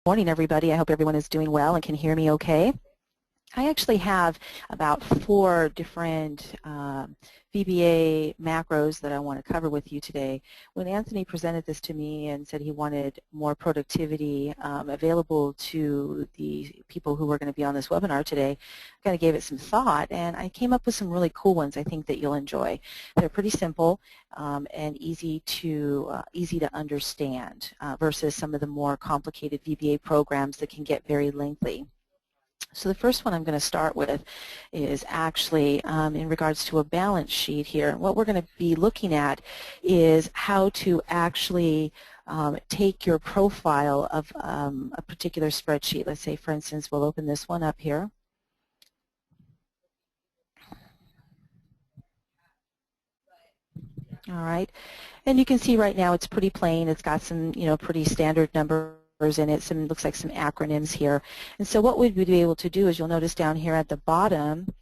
Morning, everybody. I hope everyone is doing well and can hear me okay. I actually have about 4 different VBA macros that I want to cover with you today. When Anthony presented this to me and said he wanted more productivity available to the people who were going to be on this webinar today, I kind of gave it some thought, and I came up with some really cool ones I think that you'll enjoy. They're pretty simple and easy to understand versus some of the more complicated VBA programs that can get very lengthy. So the first one I'm going to start with is actually in regards to a balance sheet here. What we're going to be looking at is how to actually take your profile of a particular spreadsheet. Let's say, for instance, we'll open this one up here. All right, and you can see right now it's pretty plain. It's got some, pretty standard numbers in it. Looks like some acronyms here. And so what we'd be able to do is, you'll notice down here at the bottom,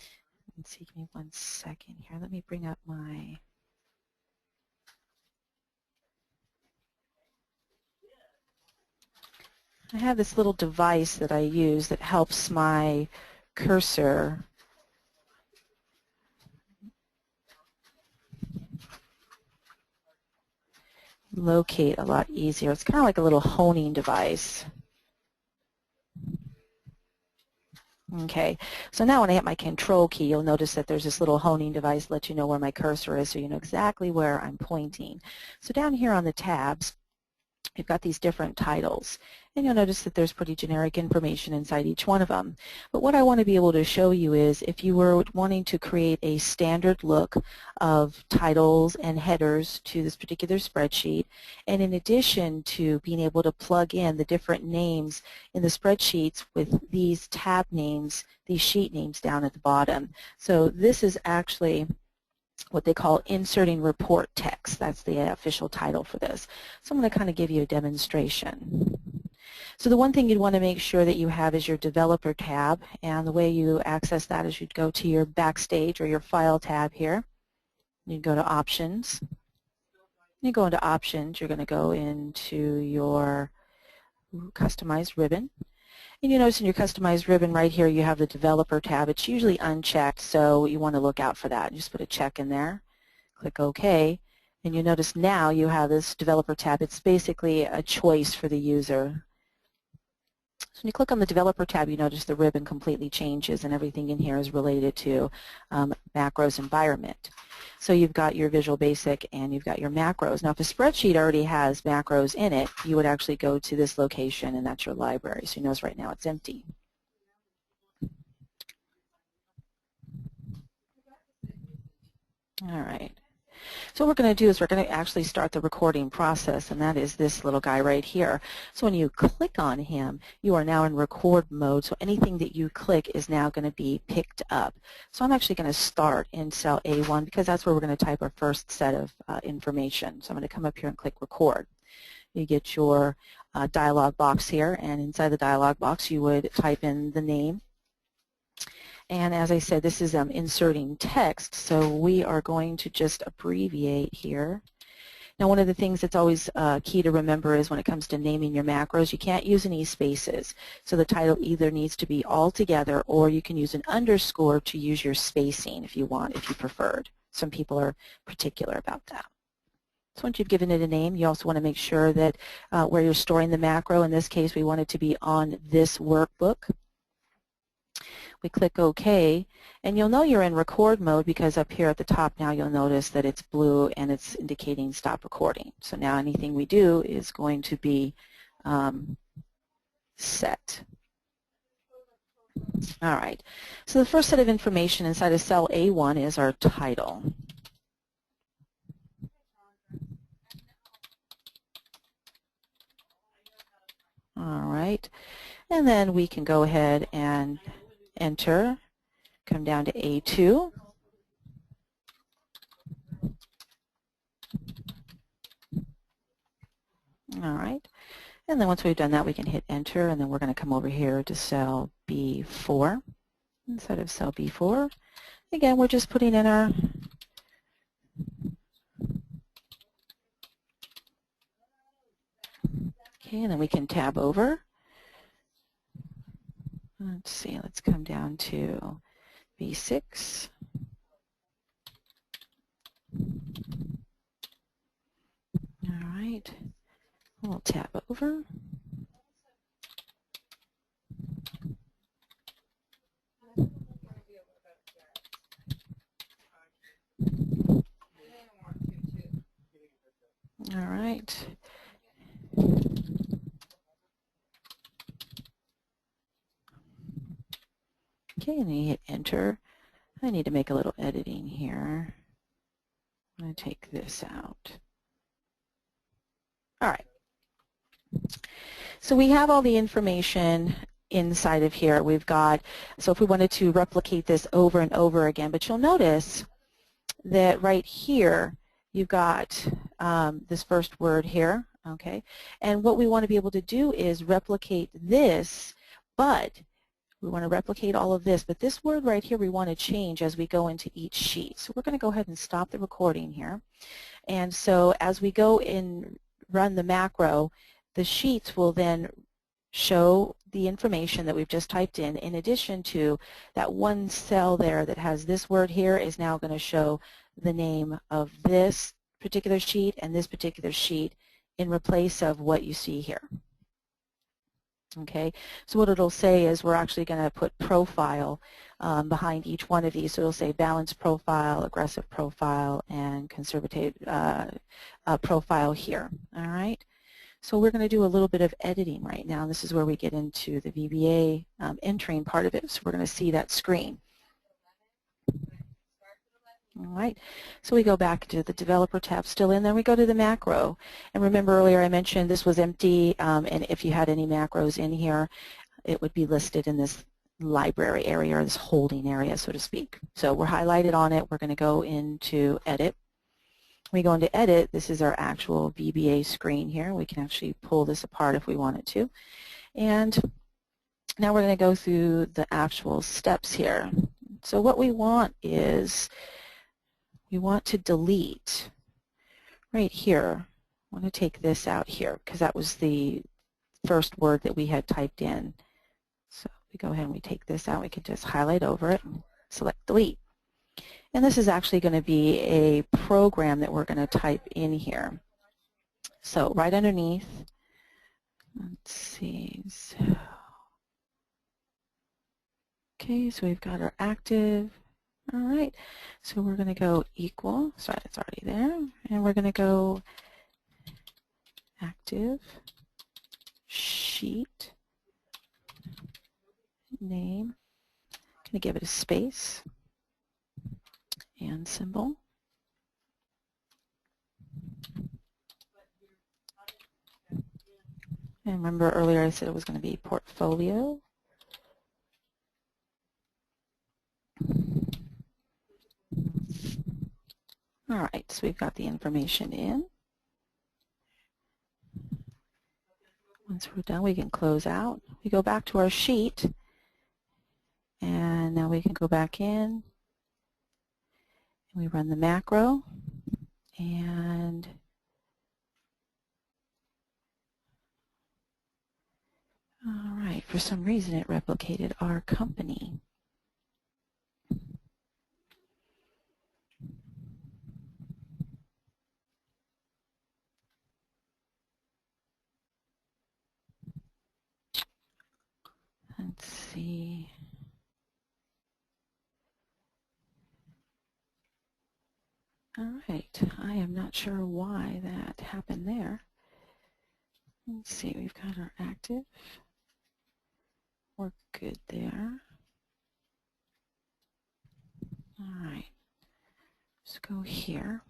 let's see, give me 1 second here. Let me bring up my, I have this little device that I use that helps my cursor locate a lot easier. It's kind of like a little honing device. Okay, so now when I hit my control key, you'll notice that there's this little honing device to let you know where my cursor is, so you know exactly where I'm pointing. So down here on the tabs, you've got these different titles, and you'll notice that there's pretty generic information inside each one of them. But what I want to be able to show you is, if you were wanting to create a standard look of titles and headers to this particular spreadsheet, and in addition to being able to plug in the different names in the spreadsheets with these tab names, these sheet names down at the bottom. So this is actually what they call inserting report text. That's the official title for this. So I'm going to kind of give you a demonstration. So the one thing you'd want to make sure that you have is your developer tab, and the way you access that is you'd go to your backstage or your file tab here. You go to options. You go into options, you're going to go into your customized ribbon. And you notice in your customized ribbon right here you have the developer tab. It's usually unchecked, so you want to look out for that. Just put a check in there. Click OK. And you notice now you have this developer tab. It's basically a choice for the user. So when you click on the developer tab, you notice the ribbon completely changes and everything in here is related to macros environment. So you've got your Visual Basic and you've got your macros. Now if a spreadsheet already has macros in it, you would actually go to this location, and that's your library. So you notice right now it's empty. All right. So what we're going to do is we're going to actually start the recording process, and that is this little guy right here. So when you click on him, you are now in record mode, so anything that you click is now going to be picked up. So I'm actually going to start in cell A1 because that's where we're going to type our first set of information. So I'm going to come up here and click record. You get your dialog box here, and inside the dialog box you would type in the name. And as I said, this is inserting text, so we are going to just abbreviate here. Now one of the things that's always key to remember is when it comes to naming your macros, you can't use any spaces. So the title either needs to be all together, or you can use an underscore to use your spacing if you want, if you preferred. Some people are particular about that. So once you've given it a name, you also want to make sure that where you're storing the macro, in this case we want it to be on this workbook. We click OK, and you'll know you're in record mode because up here at the top now you'll notice that it's blue and it's indicating stop recording. So now anything we do is going to be set. All right, so the first set of information inside of cell A1 is our title. All right, and then we can go ahead and enter, come down to A2. All right, and then once we've done that we can hit enter, and then we're going to come over here to cell B4. Instead of cell B4, again we're just putting in our okay, and then we can tab over Let's see, let's come down to B6. All right, we'll tab over. All right. Okay, and you hit enter. I need to make a little editing here. I'm going to take this out. All right. So we have all the information inside of here. We've got, so if we wanted to replicate this over and over again, but you'll notice that right here you've got this first word here, okay? And what we want to be able to do is replicate this, but we want to replicate all of this, but this word right here we want to change as we go into each sheet. So we're going to go ahead and stop the recording here. And so as we go and run the macro, the sheets will then show the information that we've just typed in addition to that one cell there that has this word here is now going to show the name of this particular sheet and this particular sheet in replace of what you see here. Okay, so what it'll say is we're actually going to put profile behind each one of these. So it'll say balanced profile, aggressive profile, and conservative profile here. All right. So we're going to do a little bit of editing right now. This is where we get into the VBA entering part of it. So we're going to see that screen. All right, so we go back to the developer tab still in, then we go to the macro. And remember earlier I mentioned this was empty, and if you had any macros in here, it would be listed in this library area or this holding area, so to speak. So we're highlighted on it. We're going to go into edit. When we go into edit, this is our actual VBA screen here. We can actually pull this apart if we wanted to. And now we're going to go through the actual steps here. So what we want is we want to delete right here. I want to take this out here because that was the first word that we had typed in. So we go ahead and we take this out. We can just highlight over it and select delete. And this is actually going to be a program that we're going to type in here. So right underneath, let's see. So, okay, so we've got our active. All right, so we're going to go equal, sorry, it's already there, and we're going to go active sheet name. I'm going to give it a space and symbol. And remember earlier I said it was going to be portfolio. All right, so we've got the information in. Once we're done, we can close out. We go back to our sheet, and now we can go back in. We run the macro, and all right, for some reason it replicated our company. Let's see. All right, I am not sure why that happened there. Let's see, we've got our active. We're good there. All right, let's go here.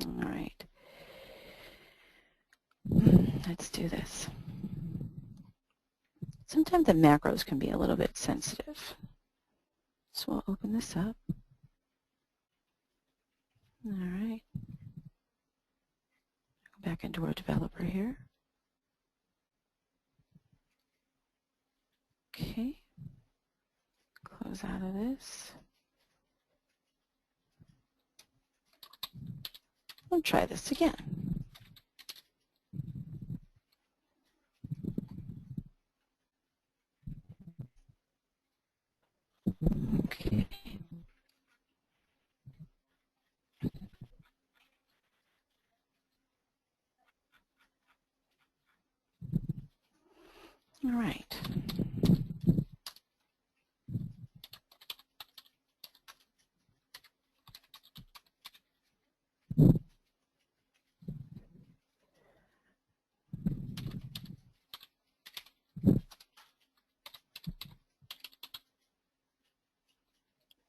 All right, let's do this. Sometimes the macros can be a little bit sensitive. So we'll open this up. All right. Go back into our developer here. Okay. Close out of this. We'll try this again. All right.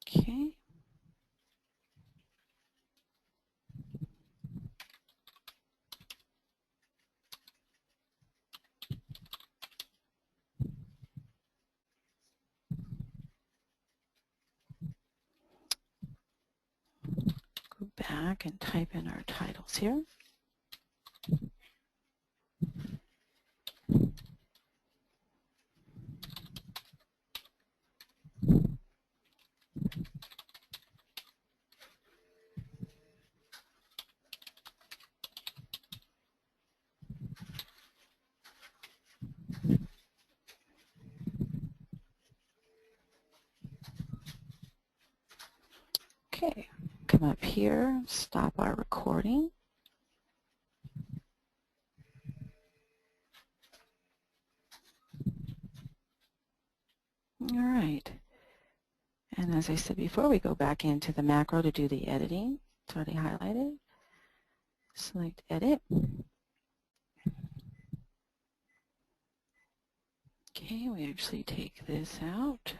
Okay. Go back and type in our titles here. Okay, come up here, stop our recording. All right. And as I said before, we go back into the macro to do the editing. It's already highlighted. Select Edit. Okay, we actually take this out.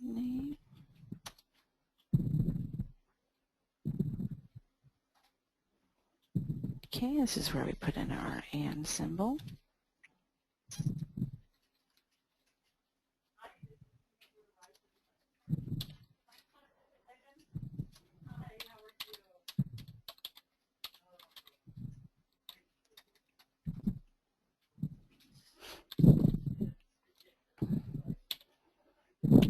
Name. Okay, this is where we put in our and symbol.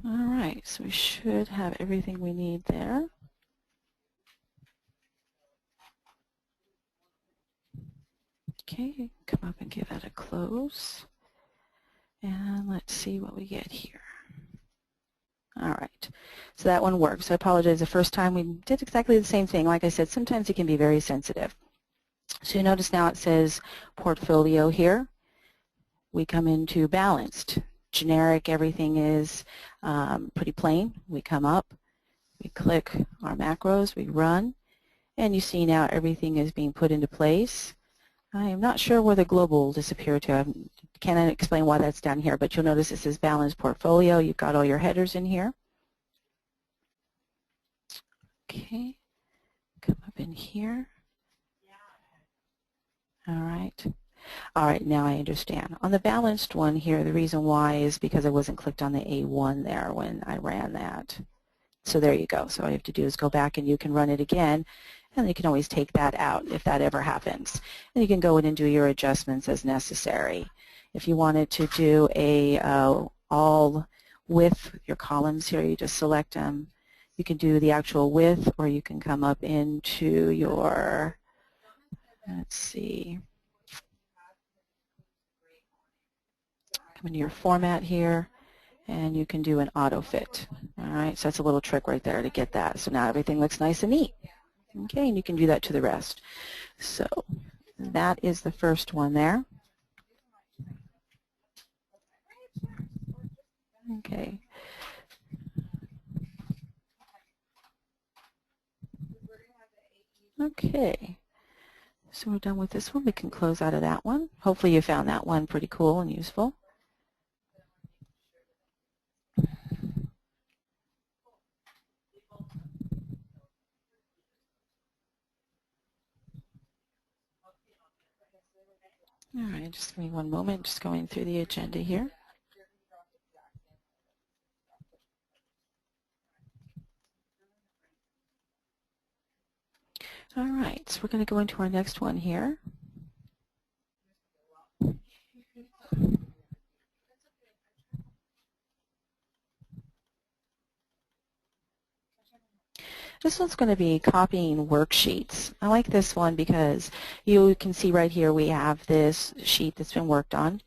All right, so we should have everything we need there. Okay, come up and give that a close. And let's see what we get here. All right, so that one works. I apologize, the first time we did exactly the same thing. Like I said, sometimes it can be very sensitive. So you notice now it says portfolio here. We come into balanced. Generic, everything is pretty plain. We come up, we click our macros, we run, and you see now everything is being put into place. I am not sure where the global disappeared to. I can't explain why that's down here, but you'll notice it says balanced portfolio. You've got all your headers in here. Okay, come up in here. All right. All right, now I understand. On the balanced one here, the reason why is because I wasn't clicked on the A1 there when I ran that. So there you go. So all you have to do is go back and you can run it again, and you can always take that out if that ever happens. And you can go in and do your adjustments as necessary. If you wanted to do a all width, your columns here, you just select them. You can do the actual width, or you can come up into your, let's see, come into your format here, and you can do an auto fit. All right, so that's a little trick right there to get that. So now everything looks nice and neat. Okay, and you can do that to the rest. So that is the first one there. Okay. Okay. So we're done with this one. We can close out of that one. Hopefully you found that one pretty cool and useful. All right, just give me one moment. Just going through the agenda here. All right, so we're going to go into our next one here. This one's going to be copying worksheets. I like this one because you can see right here we have this sheet that's been worked on.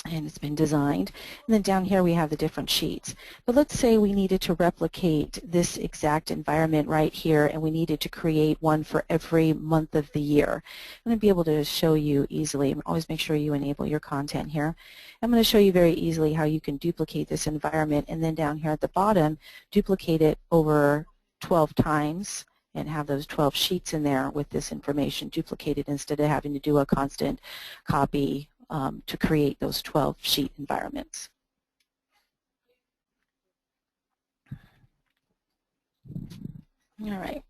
and it's been designed. And then down here we have the different sheets. But let's say we needed to replicate this exact environment right here, and we needed to create one for every month of the year. I'm going to be able to show you easily. Always make sure you enable your content here. I'm going to show you very easily how you can duplicate this environment, and then down here at the bottom, duplicate it over 12 times and have those 12 sheets in there with this information duplicated instead of having to do a constant copy to create those 12 sheet environments. All right.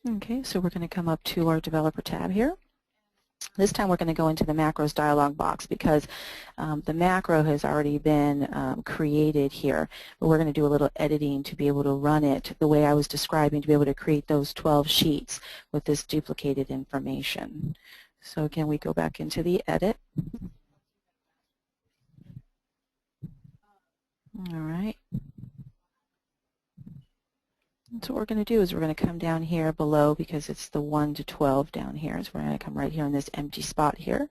Okay, so we're going to come up to our developer tab here. This time we're going to go into the macros dialog box because the macro has already been created here, but we're going to do a little editing to be able to run it the way I was describing, to be able to create those 12 sheets with this duplicated information. So again, we go back into the edit. All right. So what we're going to do is we're going to come down here below because it's the 1 to 12 down here. So we're going to come right here in this empty spot here.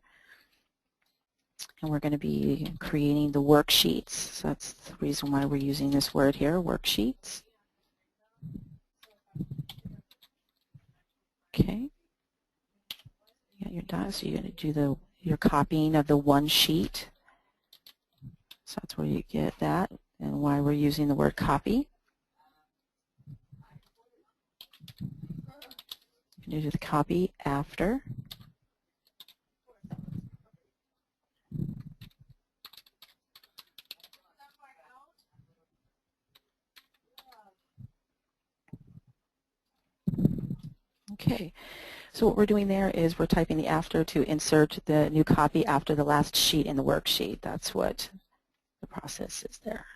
And we're going to be creating the worksheets. So that's the reason why we're using this word here, worksheets. Okay. You got your dot, so you're going to do your copying of the one sheet. So that's where you get that and why we're using the word copy. You do the copy after. Okay, so what we're doing there is we're typing the after to insert the new copy after the last sheet in the worksheet. That's what the process is there.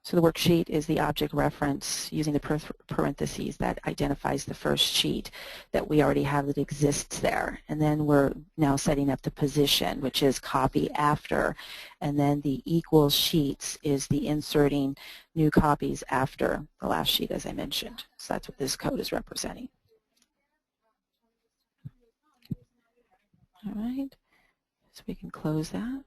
So the worksheet is the object reference using the parentheses that identifies the first sheet that we already have that exists there. And then we're now setting up the position, which is copy after. And then the equal sheets is the inserting new copies after the last sheet, as I mentioned. So that's what this code is representing. All right, so we can close that.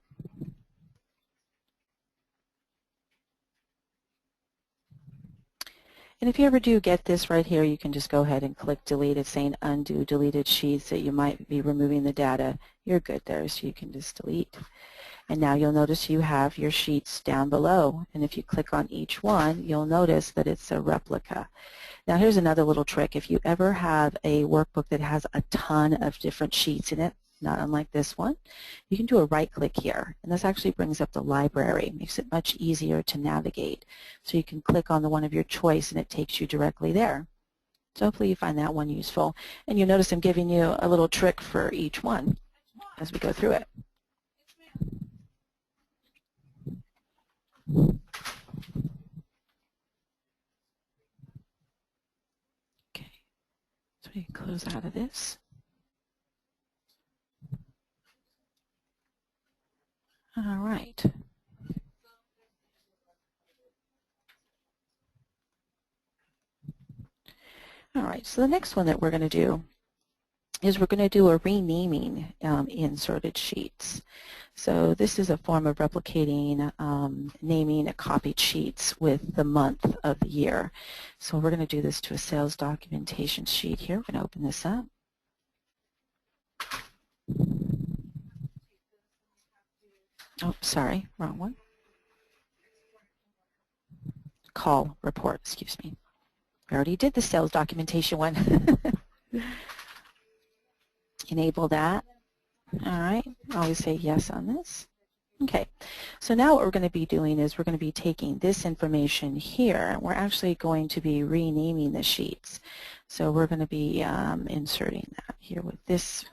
And if you ever do get this right here, you can just go ahead and click delete. It's saying undo deleted sheets that you might be removing the data. You're good there, so you can just delete. And now you'll notice you have your sheets down below. And if you click on each one, you'll notice that it's a replica. Now here's another little trick. If you ever have a workbook that has a ton of different sheets in it, not unlike this one, you can do a right-click here. And this actually brings up the library, makes it much easier to navigate. So you can click on the one of your choice and it takes you directly there. So hopefully you find that one useful. And you'll notice I'm giving you a little trick for each one as we go through it. Okay, so we can close out of this. All right. All right, so the next one that we're going to do is we're going to do a renaming inserted sheets. So this is a form of replicating naming a copied sheets with the month of the year. So we're going to do this to a sales documentation sheet here. We're going to open this up. Oh, sorry, wrong one. Call report, excuse me. We already did the sales documentation one. Enable that. All right, always say yes on this. Okay, so now what we're going to be doing is we're going to be taking this information here. We're actually going to be renaming the sheets. So we're going to be inserting that here with this.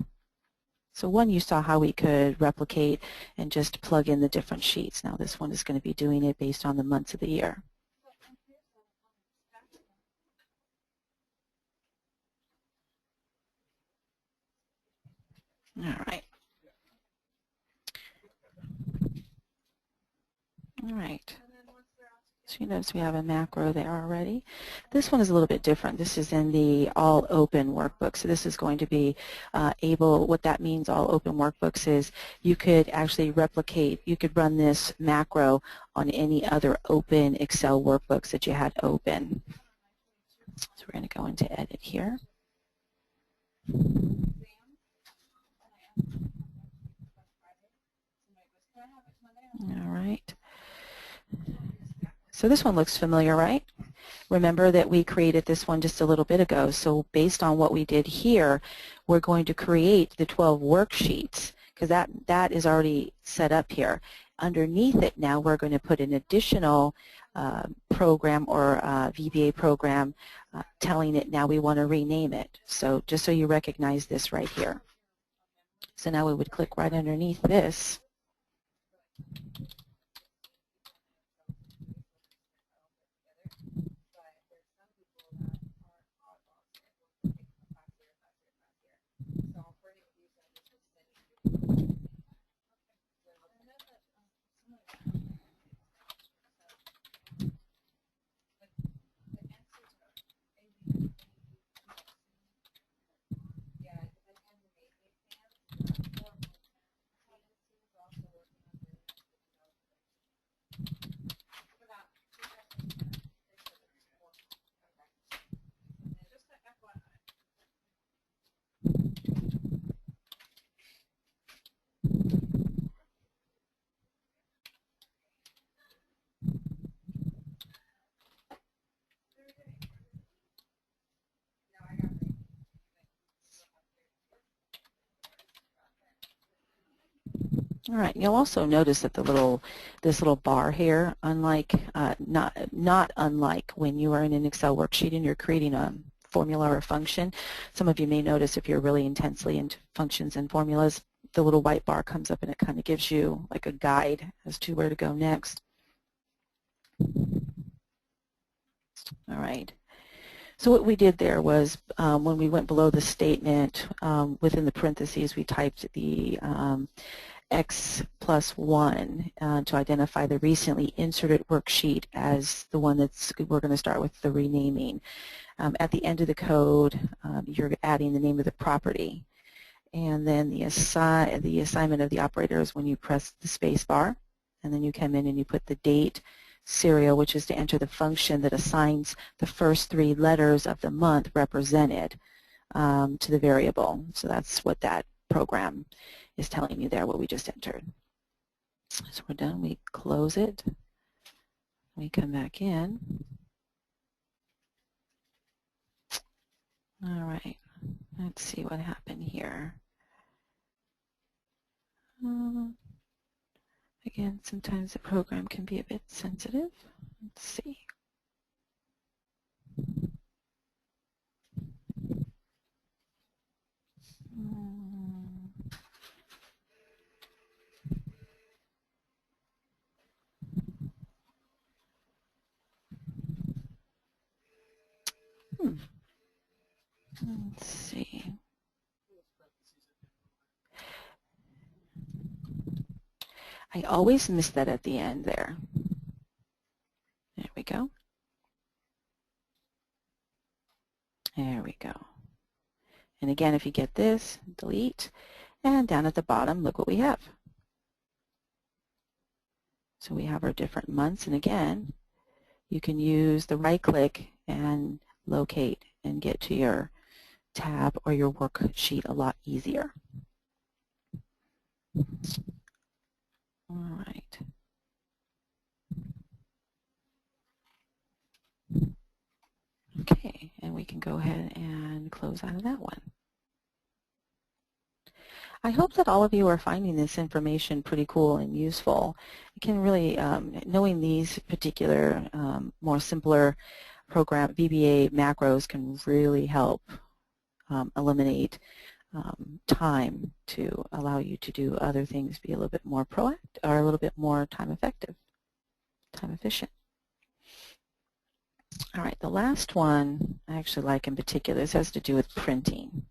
So one, you saw how we could replicate and just plug in the different sheets. Now this one is going to be doing it based on the months of the year. All right. All right. So So you notice we have a macro there already. This one is a little bit different. This is in the all open workbook. So this is going to be what that means, all open workbooks, is you could actually replicate, you could run this macro on any other open Excel workbooks that you had open. So we're going to go into edit here. All right. So this one looks familiar, right? Remember that we created this one just a little bit ago. So based on what we did here, we're going to create the 12 worksheets because that is already set up here. Underneath it now, we're going to put an additional program or VBA program telling it now we want to rename it. So just so you recognize this right here. So now we would click right underneath this. All right, you'll also notice that this little bar here, unlike not unlike when you are in an Excel worksheet and you're creating a formula or a function. Some of you may notice if you're really intensely into functions and formulas, the little white bar comes up and it kind of gives you like a guide as to where to go next. All right. So what we did there was when we went below the statement, within the parentheses we typed the X plus 1 to identify the recently inserted worksheet as the one that's we're going to start with the renaming. At the end of the code, you're adding the name of the property. And then the assignment of the operator is when you press the space bar, and then you come in and you put the date serial, which is to enter the function that assigns the first 3 letters of the month represented to the variable. So that's what that program is telling you there, what we just entered. So we're done. We close it. We come back in. All right. Let's see what happened here. Again, sometimes the program can be a bit sensitive. Let's see. Let's see. I always miss that at the end there. There we go. There we go. And again, if you get this, delete, and down at the bottom, look what we have. So we have our different months, and again, you can use the right-click and locate and get to your tab or your worksheet a lot easier. All right. Okay, and we can go ahead and close out of that one. I hope that all of you are finding this information pretty cool and useful. It can really, knowing these particular more simpler program VBA macros can really help eliminate time to allow you to do other things, be a little bit more proactive or a little bit more time effective, time efficient. All right, the last one I actually like in particular. This has to do with printing.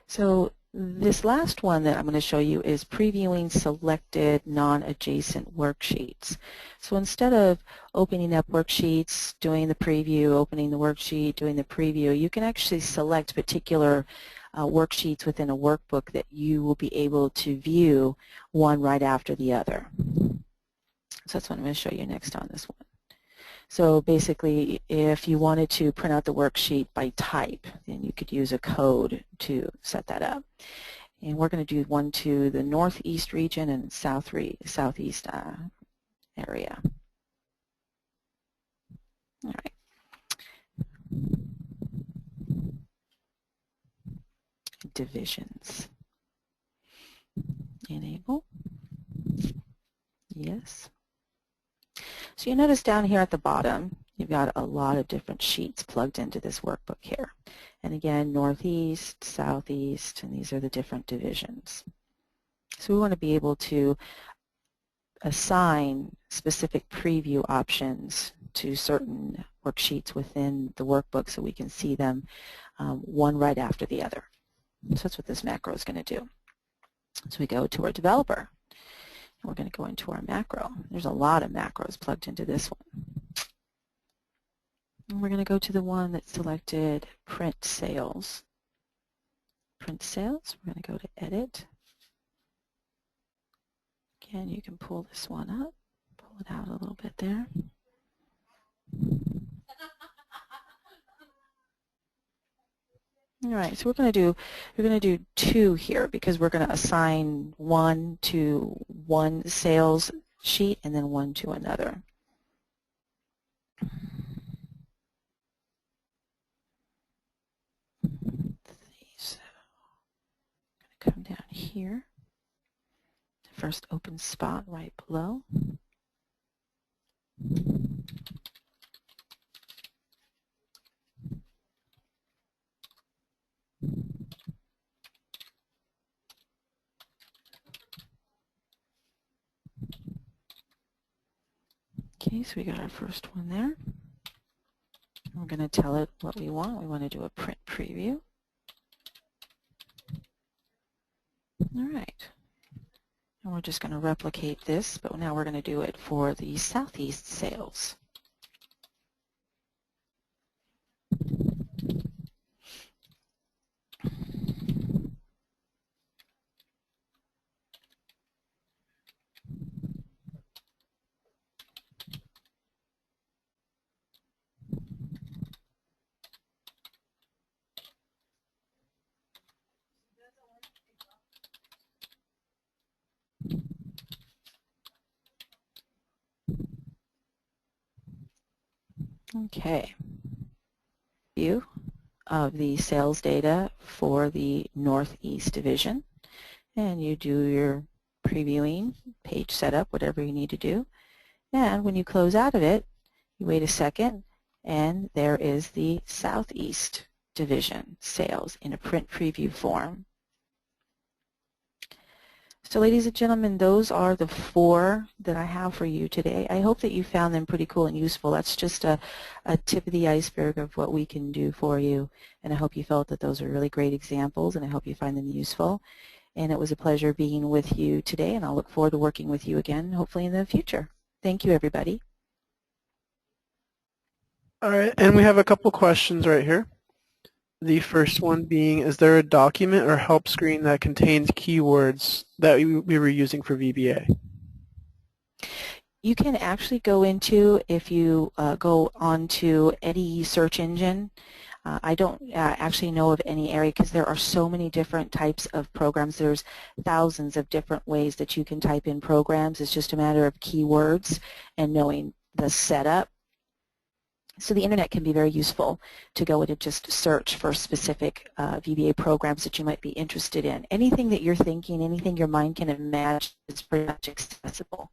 So This last one that I'm going to show you is previewing selected non-adjacent worksheets. So instead of opening up worksheets, doing the preview, opening the worksheet, doing the preview, you can actually select particular worksheets within a workbook that you will be able to view one right after the other. So that's what I'm going to show you next on this one. So basically, if you wanted to print out the worksheet by type, then you could use a code to set that up. And we're going to do one to the northeast region and southeast area. All right. Divisions. Enable. Yes. So you notice down here at the bottom, you've got a lot of different sheets plugged into this workbook here. And again, northeast, southeast, and these are the different divisions. So we want to be able to assign specific preview options to certain worksheets within the workbook so we can see them one right after the other. So that's what this macro is going to do. So we go to our developer. We're going to go into our macro. There's a lot of macros plugged into this one. And we're going to go to the one that's selected print sales. Print sales, we're going to go to edit. Again, you can pull this one up, pull it out a little bit there. All right, so we're going to do two here because we're going to assign one to one sales sheet and then one to another. So I'm going to come down here, the first open spot right below. Okay, so we got our first one there. We're going to tell it what we want. We want to do a print preview. All right. And we're just going to replicate this, but now we're going to do it for the southeast sales. Okay. View of the sales data for the Northeast Division. And you do your previewing, page setup, whatever you need to do. And when you close out of it, you wait a second, and there is the Southeast Division sales in a print preview form. So ladies and gentlemen, those are the 4 that I have for you today. I hope that you found them pretty cool and useful. That's just a tip of the iceberg of what we can do for you. And I hope you felt that those are really great examples, and I hope you find them useful. And it was a pleasure being with you today, and I'll look forward to working with you again, hopefully in the future. Thank you, everybody. All right, and we have a couple questions right here. The first one being, is there a document or help screen that contains keywords that we were using for VBA? You can actually go into, if you go onto any search engine, I don't actually know of any area because there are so many different types of programs. There's thousands of different ways that you can type in programs. It's just a matter of keywords and knowing the setup. So the internet can be very useful to go in and just search for specific VBA programs that you might be interested in. Anything that you're thinking, anything your mind can imagine is pretty much accessible.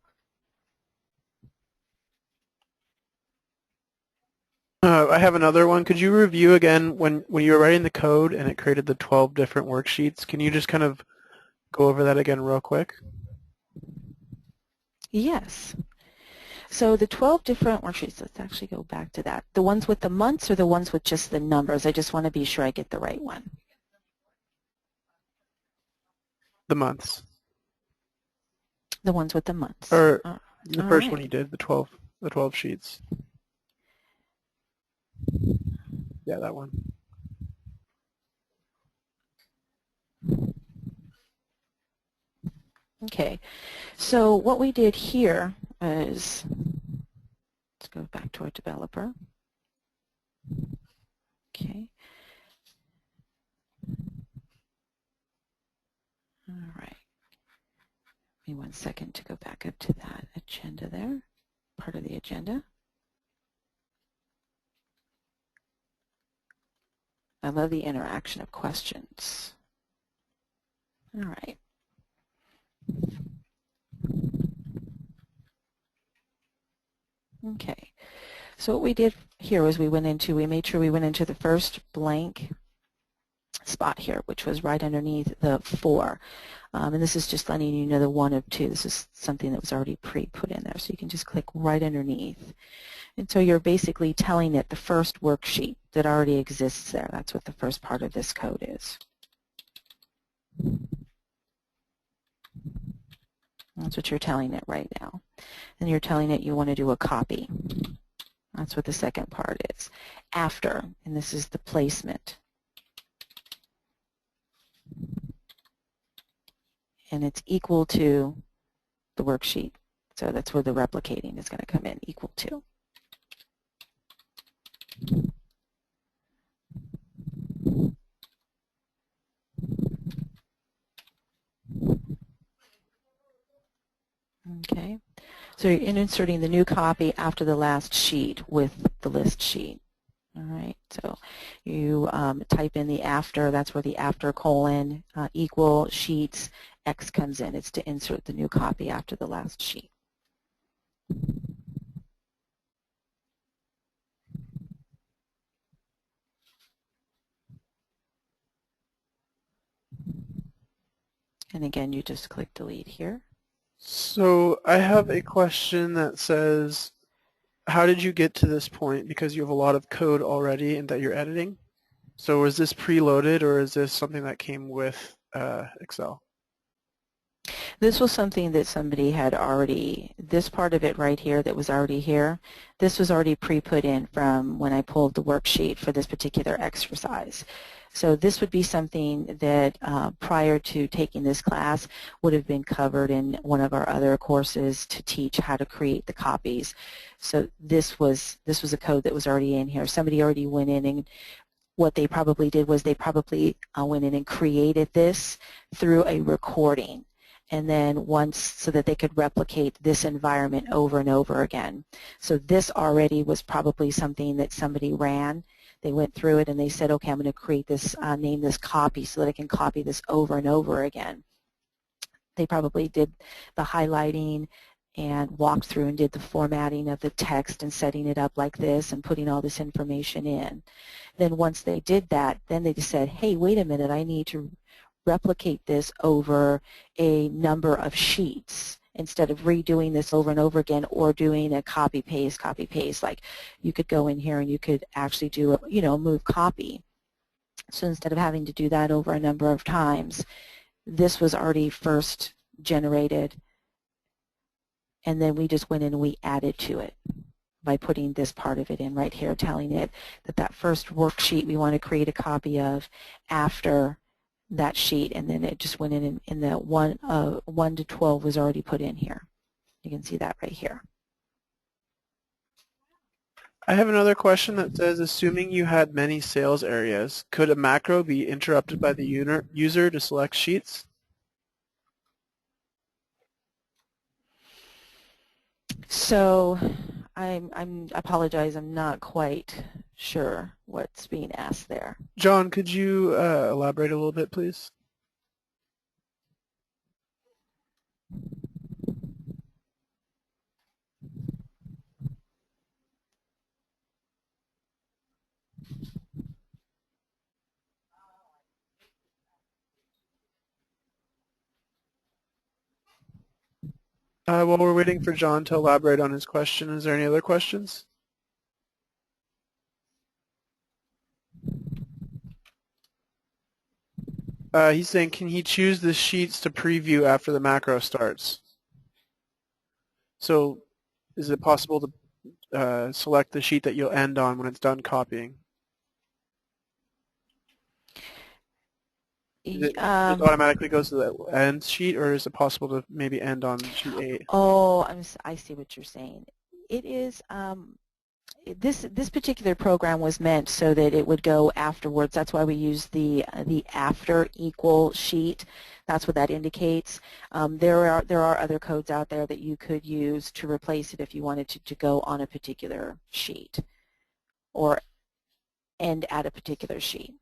I have another one. Could you review again when you were writing the code and it created the 12 different worksheets? Can you just kind of go over that again real quick? Yes. So the 12 different worksheets, let's actually go back to that. The ones with the months or the ones with just the numbers? I just want to be sure I get the right one. The months. The ones with the months. Or the All first right. one you did, the 12 sheets. Yeah, that one. Okay, so what we did here is, let's go back to our developer. Okay. All right. Give me 1 second to go back up to that agenda there, part of the agenda. I love the interaction of questions. All right. Okay. So what we did here was we made sure we went into the first blank spot here, which was right underneath the 4. And this is just letting you know the 1 of 2. This is something that was already pre-put in there. So you can just click right underneath. And so you're basically telling it the first worksheet that already exists there. That's what the first part of this code is. That's what you're telling it right now. And you're telling it you want to do a copy. That's what the second part is. After, and this is the placement. And it's equal to the worksheet. So that's where the replicating is going to come in, equal to. Okay, so you're inserting the new copy after the last sheet with the list sheet. All right, so you type in the after, that's where the after colon equal sheets, X comes in. It's to insert the new copy after the last sheet. And again, you just click delete here. So I have a question that says, how did you get to this point? Because you have a lot of code already and that you're editing. So is this preloaded or is this something that came with Excel? This was something that somebody had already, this part of it right here that was already here, this was already pre-put in from when I pulled the worksheet for this particular exercise. So this would be something that prior to taking this class would have been covered in one of our other courses to teach how to create the copies. So this was a code that was already in here. Somebody already went in, and what they probably did was they probably went in and created this through a recording. And then once, so that they could replicate this environment over and over again. So this already was probably something that somebody ran. They went through it and they said, okay, I'm going to create this, name this copy so that I can copy this over and over again. They probably did the highlighting and walked through and did the formatting of the text and setting it up like this and putting all this information in. Then once they did that, then they just said, hey, wait a minute, I need to replicate this over a number of sheets instead of redoing this over and over again or doing a copy paste. Like you could go in here and you could actually do a, move copy. So instead of having to do that over a number of times, this was already first generated, and then we just went in and we added to it by putting this part of it in right here, telling it that that first worksheet we want to create a copy of after that sheet, and then it just went in the 1 to 12 was already put in here. You can see that right here. I have another question that says, assuming you had many sales areas, could a macro be interrupted by the user to select sheets? So I apologize, I'm not quite sure what's being asked there. John, could you elaborate a little bit, please? While we're waiting for John to elaborate on his question, is there any other questions? He's saying, can he choose the sheets to preview after the macro starts? So is it possible to select the sheet that you'll end on when it's done copying? It just automatically goes to the end sheet, or is it possible to maybe end on sheet 8? Oh, I see what you're saying. It is, this particular program was meant so that it would go afterwards. That's why we use the after equal sheet. That's what that indicates. There are other codes out there that you could use to replace it if you wanted to go on a particular sheet or end at a particular sheet.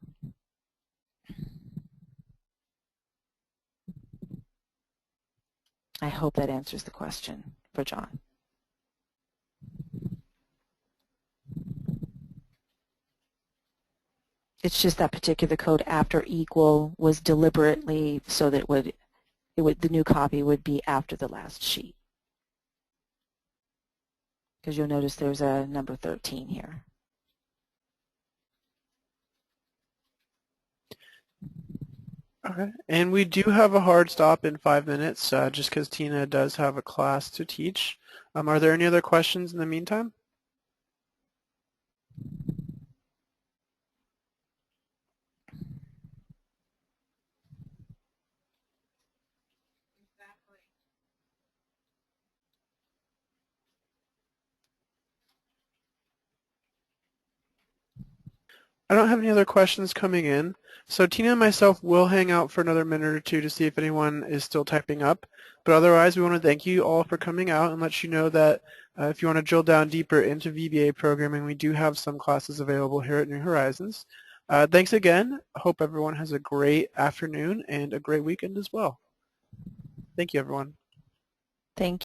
I hope that answers the question for John. It's just that particular code after equal was deliberately so that the new copy would be after the last sheet. Because you'll notice there's a number 13 here. Okay, and we do have a hard stop in 5 minutes, just because Tina does have a class to teach. Are there any other questions in the meantime? I don't have any other questions coming in. So Tina and myself will hang out for another minute or two to see if anyone is still typing up. But otherwise, we want to thank you all for coming out and let you know that if you want to drill down deeper into VBA programming, we do have some classes available here at New Horizons. Thanks again. I hope everyone has a great afternoon and a great weekend as well. Thank you, everyone. Thank